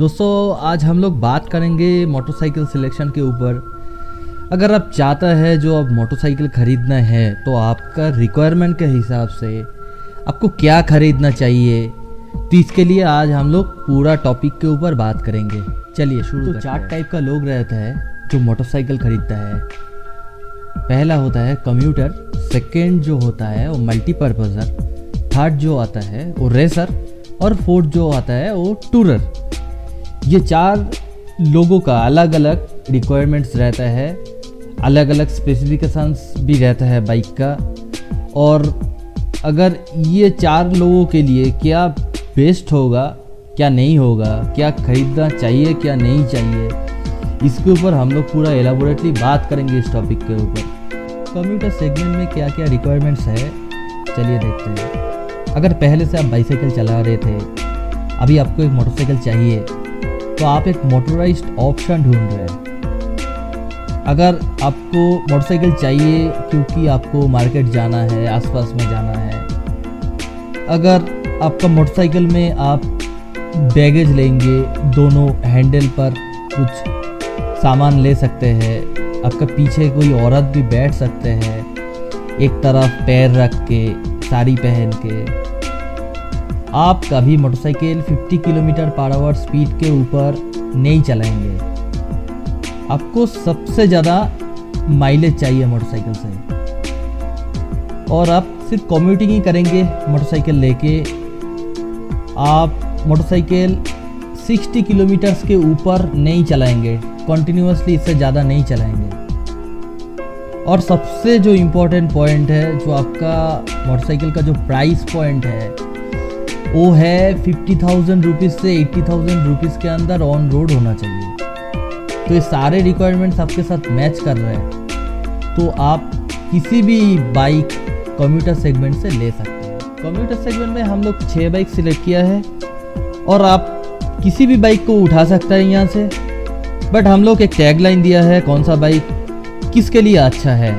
दोस्तों आज हम लोग बात करेंगे मोटरसाइकिल सिलेक्शन के ऊपर। अगर आप चाहता है जो अब मोटरसाइकिल ख़रीदना है तो आपका रिक्वायरमेंट के हिसाब से आपको क्या ख़रीदना चाहिए, तो इसके लिए आज हम लोग पूरा टॉपिक के ऊपर बात करेंगे। चलिए शुरू। तो 4 टाइप का लोग रहता है जो मोटरसाइकिल ख़रीदता है। पहला होता है कम्यूटर, सेकेंड जो होता है वो मल्टीपर्पज़र, थर्ड जो आता है वो रेसर और फोर्थ जो आता है वो टूरर। ये 4 लोगों का अलग अलग रिक्वायरमेंट्स रहता है, अलग अलग स्पेसिफिकेशंस भी रहता है बाइक का। और अगर ये 4 लोगों के लिए क्या बेस्ट होगा, क्या नहीं होगा, क्या खरीदना चाहिए, क्या नहीं चाहिए, इसके ऊपर हम लोग पूरा एलाबोरेटली बात करेंगे इस टॉपिक के ऊपर। कम्यूटर सेगमेंट में क्या क्या रिक्वायरमेंट्स है चलिए देखते हैं। अगर पहले से आप बाइसाइकिल चला रहे थे, अभी आपको एक मोटरसाइकिल चाहिए, तो आप एक मोटराइज्ड ऑप्शन ढूंढ रहे हैं। अगर आपको मोटरसाइकिल चाहिए क्योंकि आपको मार्केट जाना है, आसपास में जाना है, अगर आपका मोटरसाइकिल में आप बैगेज लेंगे, दोनों हैंडल पर कुछ सामान ले सकते हैं, आपका पीछे कोई औरत भी बैठ सकते हैं, एक तरफ पैर रख के, साड़ी पहन के, आप कभी motorcycle 50 kilometre per hour speed के ऊपर नहीं चलाएंगे। आपको सबसे ज़्यादा माइलेज चाहिए मोटरसाइकिल से, और आप सिर्फ कम्यूटिंग ही करेंगे मोटरसाइकिल लेके। आप मोटरसाइकिल 60 किलोमीटर्स के ऊपर नहीं चलाएंगे, कंटिन्यूसली इससे ज़्यादा नहीं चलाएंगे। और सबसे जो इम्पोर्टेंट पॉइंट है, जो आपका मोटरसाइकिल का जो प्राइस पॉइंट है, वो है 50,000 रुपीज़ से 80,000 रुपीज़ के अंदर ऑन रोड होना चाहिए। तो ये सारे रिक्वायरमेंट्स आपके साथ मैच कर रहे हैं, तो आप किसी भी बाइक कम्यूटर सेगमेंट से ले सकते हैं। कम्यूटर सेगमेंट में हम लोग 6 बाइक सिलेक्ट किया है, और आप किसी भी बाइक को उठा सकते हैं यहाँ से। बट हम लोग एक टैगलाइन दिया है कौन सा बाइक किसके लिए अच्छा है।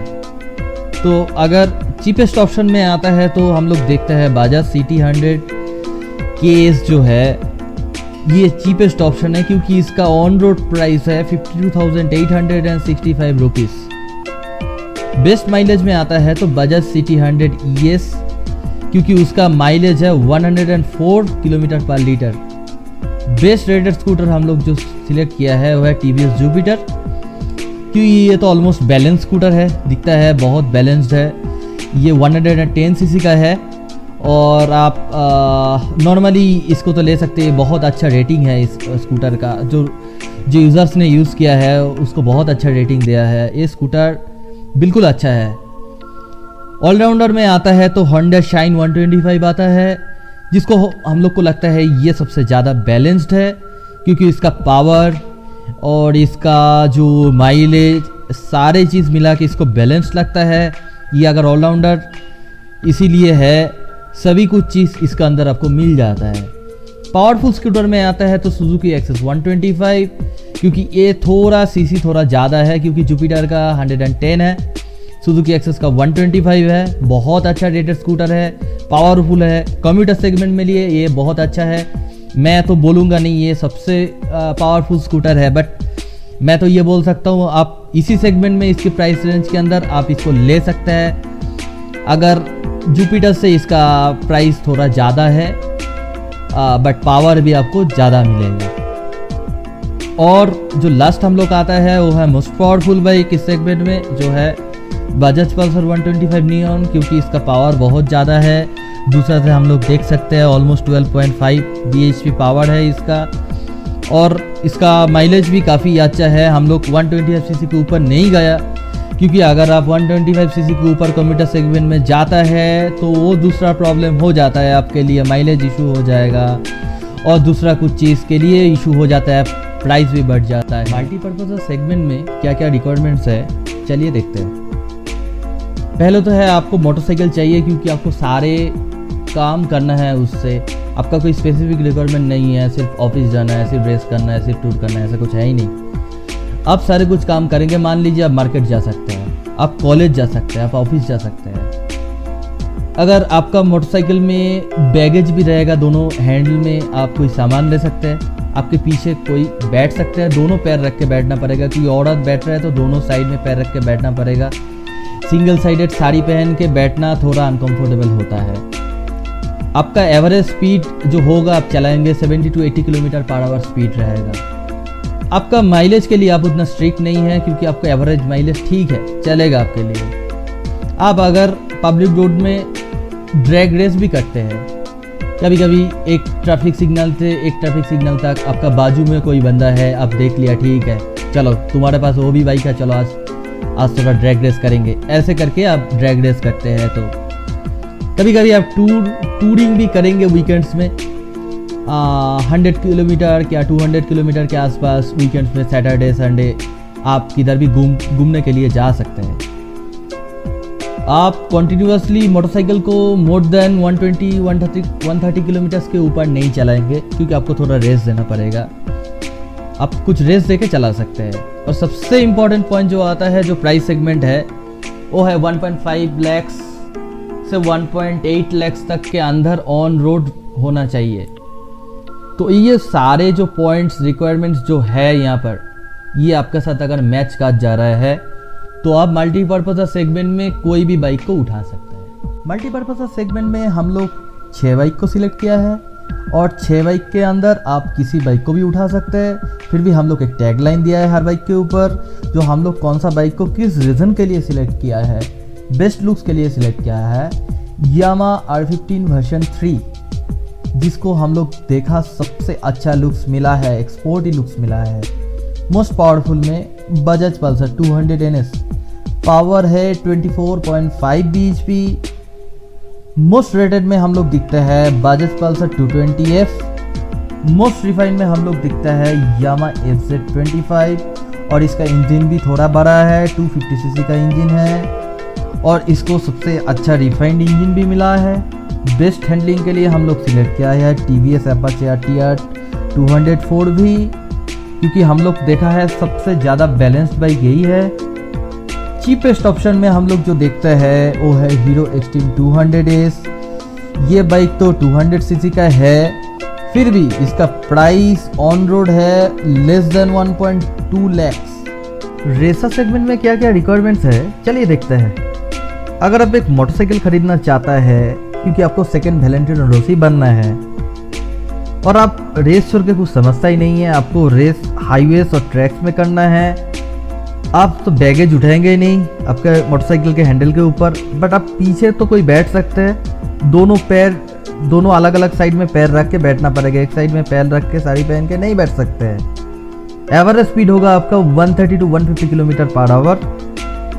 तो अगर चीपेस्ट ऑप्शन में आता है तो हम लोग देखते हैं बजाज CT 100 केस जो है, ये चीपेस्ट ऑप्शन है क्योंकि इसका ऑन रोड प्राइस है 52,865 रुपीज़। बेस्ट माइलेज में आता है तो बजाज CT 100 ES, क्योंकि उसका माइलेज है 104 किलोमीटर पर लीटर। बेस्ट रेटेड स्कूटर हम लोग जो सिलेक्ट किया है वो है TVS जुपिटर, क्योंकि ये तो ऑलमोस्ट बैलेंस स्कूटर है, दिखता है बहुत बैलेंस्ड है। ये 110 सीसी का है, और आप नॉर्मली इसको तो ले सकते हैं। बहुत अच्छा रेटिंग है इस स्कूटर का, जो यूज़र्स ने यूज़ किया है उसको बहुत अच्छा रेटिंग दिया है। ये स्कूटर बिल्कुल अच्छा है। ऑलराउंडर में आता है तो होंडा शाइन 125 आता है, जिसको हम लोग को लगता है ये सबसे ज़्यादा बैलेंस्ड है, क्योंकि इसका पावर और इसका जो माइलेज सारे चीज़ मिला के इसको बैलेंस्ड लगता है। ये अगर ऑलराउंडर इसीलिए है, सभी कुछ चीज़ इसका अंदर आपको मिल जाता है। पावरफुल स्कूटर में आता है तो सुजुकी एक्सेस 125, क्योंकि ये थोड़ा सीसी थोड़ा ज़्यादा है, क्योंकि जुपिटर का 110 है, सुजुकी एक्सेस का 125 है। बहुत अच्छा रेटेड स्कूटर है, पावरफुल है, कम्यूटर सेगमेंट में लिए ये बहुत अच्छा है। मैं तो बोलूँगा नहीं ये सबसे पावरफुल स्कूटर है, बट मैं तो ये बोल सकता हूँ आप इसी सेगमेंट में इसके प्राइस रेंज के अंदर आप इसको ले सकते हैं। अगर जुपिटर से इसका प्राइस थोड़ा ज़्यादा है, बट पावर भी आपको ज़्यादा मिलेगा। और जो लास्ट हम लोग आता है वो है मोस्ट पावरफुल बाइक इस सेगमेंट में, जो है बजाज पल्सर 125 नियॉन, क्योंकि इसका पावर बहुत ज़्यादा है। दूसरा से हम लोग देख सकते हैं ऑलमोस्ट 12.5 bhp पावर है इसका, और इसका माइलेज भी काफ़ी अच्छा है। हम लोग 125 सीसी के ऊपर नहीं गया, क्योंकि अगर आप 125 सीसी के ऊपर कम्यूटर सेगमेंट में जाता है तो वो दूसरा प्रॉब्लम हो जाता है आपके लिए, माइलेज इशू हो जाएगा, और दूसरा कुछ चीज़ के लिए इशू हो जाता है, प्राइस भी बढ़ जाता है। मल्टीपर्पज़ सेगमेंट में क्या क्या रिक्वायरमेंट्स है चलिए देखते हैं। पहले तो है आपको मोटरसाइकिल चाहिए, क्योंकि आपको सारे काम करना है उससे। आपका कोई स्पेसिफिक रिक्वायरमेंट नहीं है, सिर्फ ऑफिस जाना है, सिर्फ रेस करना है, सिर्फ टूर करना है, ऐसा कुछ है ही नहीं। आप सारे कुछ काम करेंगे। मान लीजिए आप मार्केट जा सकते हैं, आप कॉलेज जा सकते हैं, आप ऑफिस जा सकते हैं। अगर आपका मोटरसाइकिल में बैगेज भी रहेगा, दोनों हैंडल में आप कोई सामान ले सकते हैं। आपके पीछे कोई बैठ सकते हैं, दोनों पैर रख के बैठना पड़ेगा, क्योंकि औरत बैठ रहा है तो दोनों साइड में पैर रख के बैठना पड़ेगा। सिंगल साइडेड साड़ी पहन के बैठना थोड़ा अनकंफर्टेबल होता है। आपका एवरेज स्पीड जो होगा आप चलाएंगे 70 to 80 kilometre per hour speed रहेगा। आपका माइलेज के लिए आप उतना स्ट्रिक्ट नहीं है, क्योंकि आपका एवरेज माइलेज ठीक है, चलेगा आपके लिए। आप अगर पब्लिक रोड में ड्रैग रेस भी करते हैं, कभी कभी एक ट्रैफिक सिग्नल से एक ट्रैफिक सिग्नल तक आपका बाजू में कोई बंदा है, आप देख लिया ठीक है, चलो तुम्हारे पास वो भी बाइक है, चलो आज थोड़ा ड्रैग रेस करेंगे, ऐसे करके आप ड्रैग रेस करते हैं। तो कभी कभी आप टूरिंग भी करेंगे वीकेंड्स में, 100 किलोमीटर या 200 किलोमीटर के आसपास वीकेंड्स में, सैटरडे संडे आप किधर भी घूमने के लिए जा सकते हैं। आप कॉन्टिन्यूसली मोटरसाइकिल को मोर देन 130 किलोमीटर्स के ऊपर नहीं चलाएंगे, क्योंकि आपको थोड़ा रेस देना पड़ेगा। आप कुछ रेस देके चला सकते हैं। और सबसे इम्पॉर्टेंट पॉइंट जो आता है, जो प्राइस सेगमेंट है, वो है 1.5 लैक्स से 1.8 लैक्स तक के अंदर ऑन रोड होना चाहिए। तो ये सारे जो पॉइंट्स रिक्वायरमेंट्स जो है यहाँ पर, ये आपके साथ अगर मैच कर जा रहा है तो आप मल्टीपर्पज़ सेगमेंट में कोई भी बाइक को उठा सकते हैं। मल्टीपर्पज़ सेगमेंट में हम लोग 6 बाइक को सिलेक्ट किया है, और 6 बाइक के अंदर आप किसी बाइक को भी उठा सकते हैं। फिर भी हम लोग एक टैग लाइन दिया है हर बाइक के ऊपर, जो हम लोग कौन सा बाइक को किस रीज़न के लिए सिलेक्ट किया है, बेस्ट लुक्स के लिए सिलेक्ट किया है। यामाहा R15 वर्जन 3, जिसको हम लोग देखा सबसे अच्छा लुक्स मिला है, एक्सपोर्टी लुक्स मिला है। मोस्ट पावरफुल में बजाज पल्सर 200 NS, पावर है 24.5 bhp। मोस्ट रेटेड में हम लोग दिखते हैं Bajaj Pulsar 220F। Most refined में हम लोग दिखता है यामाहा FZ25, और इसका इंजन भी थोड़ा बड़ा है, 250cc का इंजन है, और इसको सबसे अच्छा रिफाइंड इंजन भी मिला है। बेस्ट हैंडलिंग के लिए हम लोग सिलेक्ट किया है TVS Apache RTR 204 भी, क्योंकि हम लोग देखा है सबसे ज़्यादा बैलेंस्ड बाइक यही है। चीपेस्ट ऑप्शन में हम लोग जो देखते हैं वो है हीरो एक्सट्रीम 200S। ये बाइक तो 200cc का है, फिर भी इसका प्राइस ऑन रोड है less than 1.2 lakhs. Racer segment में क्या क्या रिक्वायरमेंट्स है, चलिए देखते हैं। अगर आप एक मोटरसाइकिल खरीदना चाहता है, क्योंकि आपको सेकंड वैलेंटिनो रोसी बनना है, और आप रेस छोड़ के कुछ समझता ही नहीं है, आपको रेस हाईवेज और ट्रैक्स में करना है, आप तो बैगेज उठाएंगे ही नहीं आपके मोटरसाइकिल के हैंडल के ऊपर, बट आप पीछे तो कोई बैठ सकते हैं। दोनों अलग अलग साइड में पैर रख के बैठना पड़ेगा, एक साइड में पैर रख के साड़ी पहन के नहीं बैठ सकते हैं। एवरेज स्पीड होगा आपका 130 to 150 किलोमीटर पर आवर।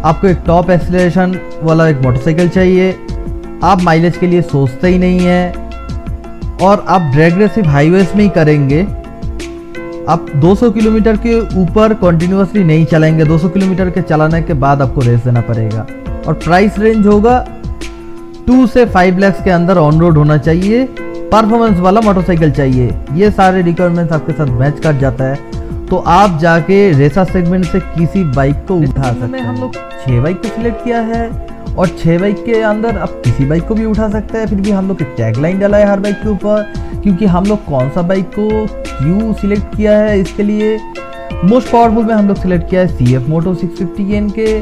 आपको एक टॉप एक्सीलरेशन वाला एक मोटरसाइकिल चाहिए। आप माइलेज के लिए सोचते ही नहीं है, और आप ड्रैग रेस सिर्फ हाईवेज में ही करेंगे। आप 200 किलोमीटर के ऊपर कंटिन्यूसली नहीं चलाएंगे, 200 किलोमीटर के चलाने के बाद आपको रेस देना पड़ेगा। और प्राइस रेंज होगा 2 से 5 लाख के अंदर ऑन रोड होना चाहिए, परफॉर्मेंस वाला मोटरसाइकिल चाहिए। ये सारे रिक्वायरमेंट्स आपके साथ मैच कर जाता है, तो आप जाके रेसा सेगमेंट से किसी बाइक को उठा सकते हैं। हम लोग 6 बाइक को सिलेक्ट किया है, और 6 बाइक के अंदर आप किसी बाइक को भी उठा सकते हैं। फिर भी हम लोग एक टैग लाइन डाला है हर बाइक के ऊपर, क्योंकि हम लोग कौन सा बाइक को क्यों सिलेक्ट किया है, इसके लिए मोस्ट पावरफुल में हम लोग सिलेक्ट किया है CF Moto 650N के,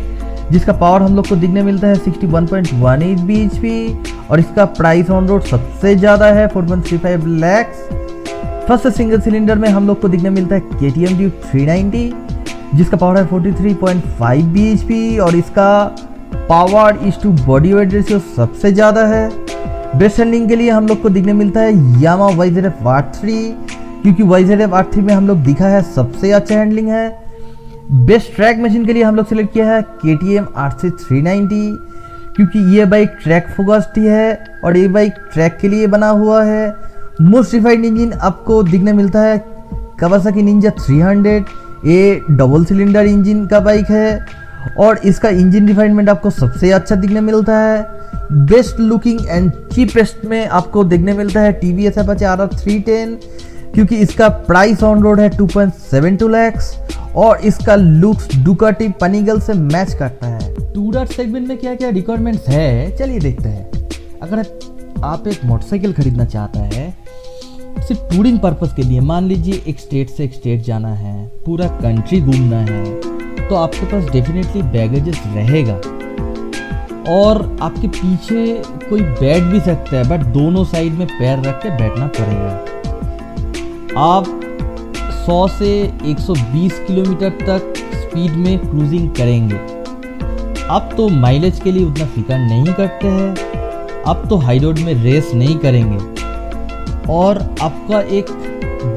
जिसका पावर हम लोग को दिखने मिलता है 61.18 bhp, और इसका प्राइस ऑन रोड सबसे ज़्यादा है 4.35 लैक्स। फर्स्ट सिंगल सिलेंडर में हम लोग को दिखने मिलता है KTM Duke 390, जिसका पावर है 43.5 bhp, और इसका power is to body weight ratio सबसे ज़्यादा है। बेस्ट हैंडलिंग के लिए हम लोग को दिखने मिलता है Yamaha YZF R3, क्योंकि YZF R3 में हम लोग दिखा है सबसे अच्छा हैंडलिंग है। बेस्ट ट्रैक मशीन के लिए हम लोग सिलेक्ट किया है KTM RC 390, क्योंकि ये बाइक ट्रैक फोकस्ड है और ये बाइक ट्रैक के लिए बना हुआ है। मोस्ट रिफाइंड इंजन आपको दिखने मिलता है Kawasaki Ninja 300, ये डबल सिलेंडर इंजन का बाइक है, और इसका इंजन रिफाइनमेंट आपको सबसे अच्छा दिखने मिलता है। बेस्ट लुकिंग एंड चीपेस्ट में आपको देखने मिलता है TVS Apache RR 310, क्योंकि इसका प्राइस ऑन रोड है 2.72 लैक्स, और इसका लुक्स डुकाटी पनीगल से मैच करता है। टूरर सेगमेंट में क्या क्या रिक्वायरमेंट्स है, चलिए देखते हैं। अगर आप एक मोटरसाइकिल खरीदना चाहता है, सिर्फ टूरिंग पर्पस के लिए, मान लीजिए एक स्टेट से एक स्टेट जाना है, पूरा कंट्री घूमना है, तो आपके पास डेफिनेटली बैगेजेस रहेगा। और आपके पीछे कोई बैठ भी सकता है, बट दोनों साइड में पैर रख के बैठना पड़ेगा। आप 100 से 120 किलोमीटर तक स्पीड में क्रूजिंग करेंगे। अब तो माइलेज के लिए उतना फिक्र नहीं करते हैं, अब तो हाई रोड में रेस नहीं करेंगे, और आपका एक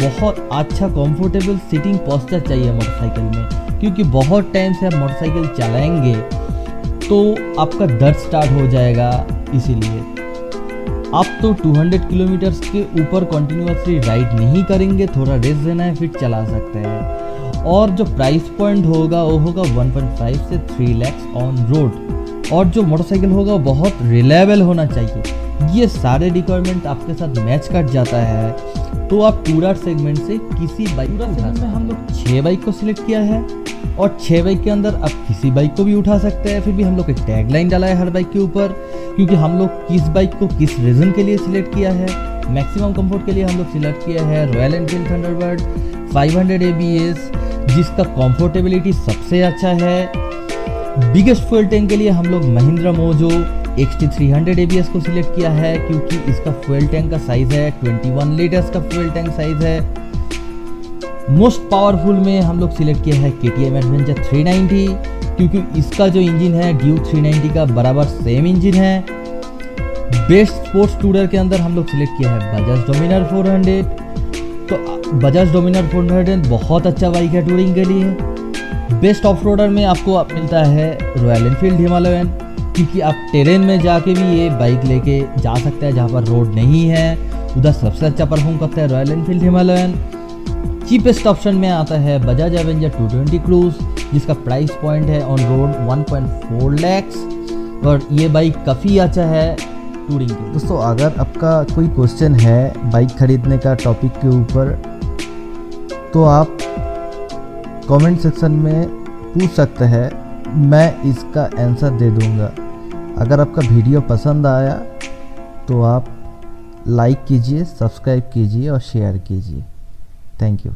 बहुत अच्छा कंफर्टेबल सिटिंग पोस्चर चाहिए मोटरसाइकिल में, क्योंकि बहुत टाइम से आप मोटरसाइकिल चलाएंगे तो आपका दर्द स्टार्ट हो जाएगा। इसीलिए आप तो 200 किलोमीटर्स के ऊपर कंटिन्यूअसली राइड नहीं करेंगे, थोड़ा रेस्ट देना है फिर चला सकते हैं। और जो प्राइस पॉइंट होगा वो होगा 1.5 से 3 लाख ऑन रोड, और जो मोटरसाइकिल होगा वो बहुत रिलायबल होना चाहिए। ये सारे रिक्वायरमेंट आपके साथ मैच कर जाता है, तो आप टूरर सेगमेंट से किसी बाइक में हम लोग 6 बाइक को सिलेक्ट किया है, और 6 बाइक के अंदर आप किसी बाइक को भी उठा सकते हैं। फिर भी हम लोग एक टैगलाइन डाला है हर बाइक के ऊपर, क्योंकि हम लोग किस बाइक को किस रीज़न के लिए सिलेक्ट किया है। मैक्सिमम कंफर्ट के लिए हम लोग सिलेक्ट किया है रॉयल एनफील्ड थंडरबर्ड 500 ABS, जिसका कंफर्टेबिलिटी सबसे अच्छा है। बिगेस्ट फ्यूल टैंक के लिए हम लोग महिंद्रा मोजो XT300 ABS को सिलेक्ट किया है, क्योंकि इसका फ्यूल टैंक का साइज़ है 21 लीटर्स का फ्यूल टैंक साइज़ है। मोस्ट पावरफुल में हम लोग सिलेक्ट किया है KTM एडवेंचर 390, क्योंकि इसका जो इंजन है ड्यूक 390 का बराबर सेम इंजन है। बेस्ट स्पोर्ट्स टूरर के अंदर हम लोग सिलेक्ट किया है बजाज डोमिनर 400। तो बजाज डोमिनर 400 बहुत अच्छा बाइक है टूरिंग के लिए। बेस्ट ऑफ रोडर में आपको मिलता है रॉयल एनफील्ड हिमालयन, क्योंकि आप टेरेन में जाके भी ये बाइक लेके जा सकते हैं, जहाँ पर रोड नहीं है उधर सबसे अच्छा परफॉर्म करता है royal Enfield Himalayan. Cheapest option में आता है बजाज एवेंजर 220 क्रूज, जिसका प्राइस पॉइंट है ऑन रोड 1.4 लाख, और ये बाइक काफ़ी अच्छा है टूरिंग के। दोस्तों, अगर आपका कोई क्वेश्चन है बाइक खरीदने का टॉपिक के ऊपर, तो आप कमेंट सेक्शन में पूछ सकते हैं, मैं इसका आंसर दे दूंगा। अगर आपका वीडियो पसंद आया तो आप लाइक कीजिए, सब्सक्राइब कीजिए और शेयर कीजिए। Thank you.